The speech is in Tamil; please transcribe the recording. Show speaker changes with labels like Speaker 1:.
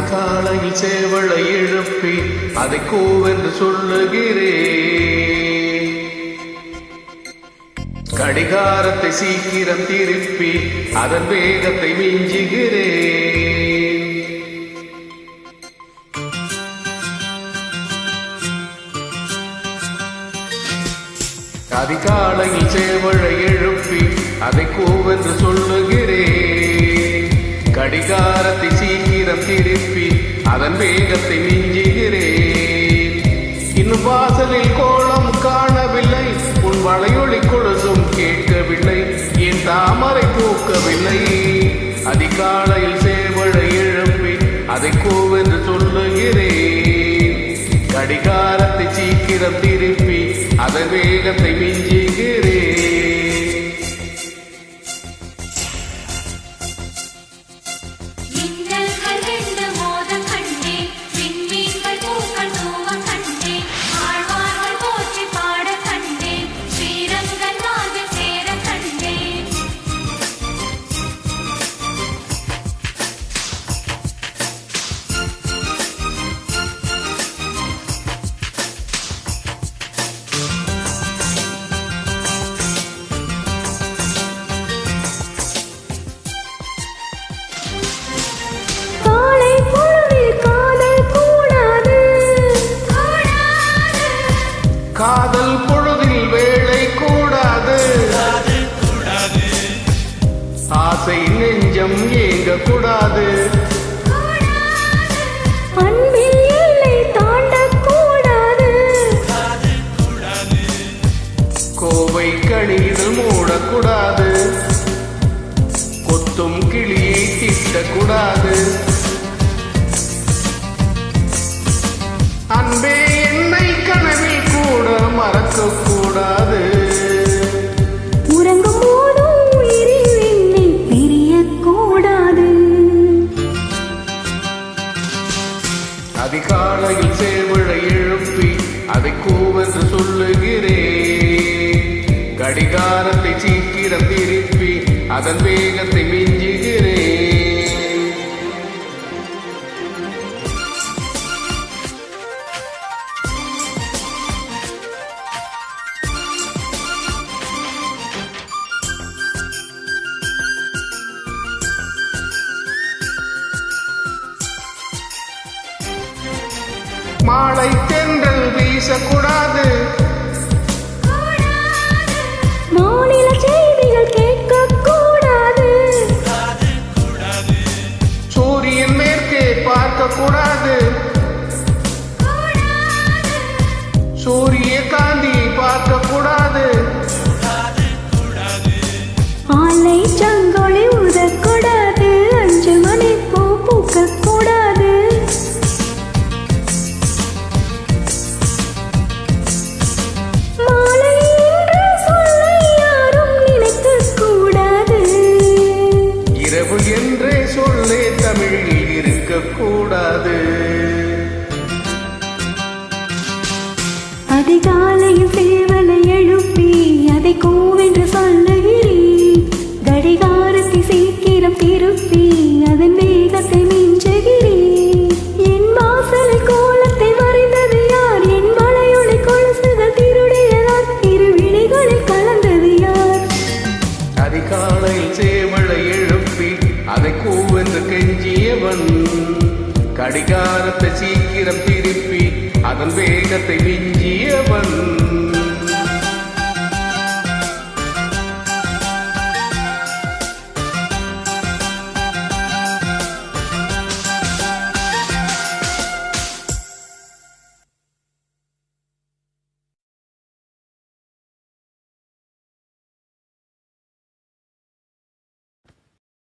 Speaker 1: அதிகாலையில் சேவலை எழுப்பி அதை கூவென்று சொல்லுகிறேன். கடிகாரத்தை சீக்கிரம் திருப்பி அதன் வேகத்தை மிஞ்சுகிறேன். அதிகாலையில் சேவலை எழுப்பி அதை கூவென்று சொல்லுகிறேன். கடிகாரத்தை சீக்கிரம் திருப்பி அதன் வேகத்தை மிஞ்சுகிறேன். இன்னும் வாசலில் கோலம் காணவில்லை, உன் வளையொலி கொலுசும் கேட்கவில்லை, என் தாமரை பூக்கவில்லை. அதிகாலையில் சேவலை எழுப்பி அதை கூவென்று சொல்லுகிறேன். கடிகாரத்தை சீக்கிரம் திருப்பி அதன் வேகத்தை மிஞ்சுகிறேன். காதல் பொழுதில் வேலை கூடாது, ஆசை நெஞ்சம் ஏங்க கூடாது,
Speaker 2: அன்பில் எல்லை தாண்டக்கூடாது,
Speaker 1: கோவை கணியில் மூடக்கூடாது, கொத்தும் கிளியை திட்டக்கூடாது. அன்பே என்னை கனவில் கூட மறக்கக்கூடாது,
Speaker 2: உறங்கும் போதும் உயிரில் என்னை பிரியக்கூடாது.
Speaker 1: அதிகாலையில் சேவலை எழுப்பி அதை கூவென்று சொல்லுகிறேன். கடிகாரத்தை சீக்கிரம் திருப்பி அதன் வேகத்தை மிஞ்சுகிறேன். மாலை தென்றல் வீசக்கூடாது,
Speaker 2: மாநில செய்திகள் கேட்கக்கூடாது,
Speaker 1: சூரியன் மேற்கே பார்க்கக்கூடாது, சூரிய காந்தி பார்க்கக்கூடாது,
Speaker 2: ஆலை சங்கொலி ஊதக்கூடாது, 5 மணி பூ பூக்கக்கூடாது, மாலை என்று சொல்ல யாரும் நினைக்கக்கூடாது,
Speaker 1: இரவு என்றே சொல்லே தமிழில் இருக்கக்கூடாது.
Speaker 2: அதிகாலையில் சேவலை எழுப்பி அதை கூவென்று சொல்லுகிறேன். கடிகாரத்தை சீக்கிரம் திருப்பி அதன் வேகத்தை மிஞ்சுகிறேன். என் வாசலில் கோலத்தை வரைந்தது யார்? என் வளையொலி கொலுசுகள் திருடியதார்? இரு விழிகளில் கலந்தது யார்?
Speaker 1: அதிகாலையில் சேவலை எழுப்பி அதை கூவென்று கெஞ்சியவன். கடிகாரத்தை சீக்கிரம் திருப்பி அதன் வேகத்தை மிஞ்சியவன்.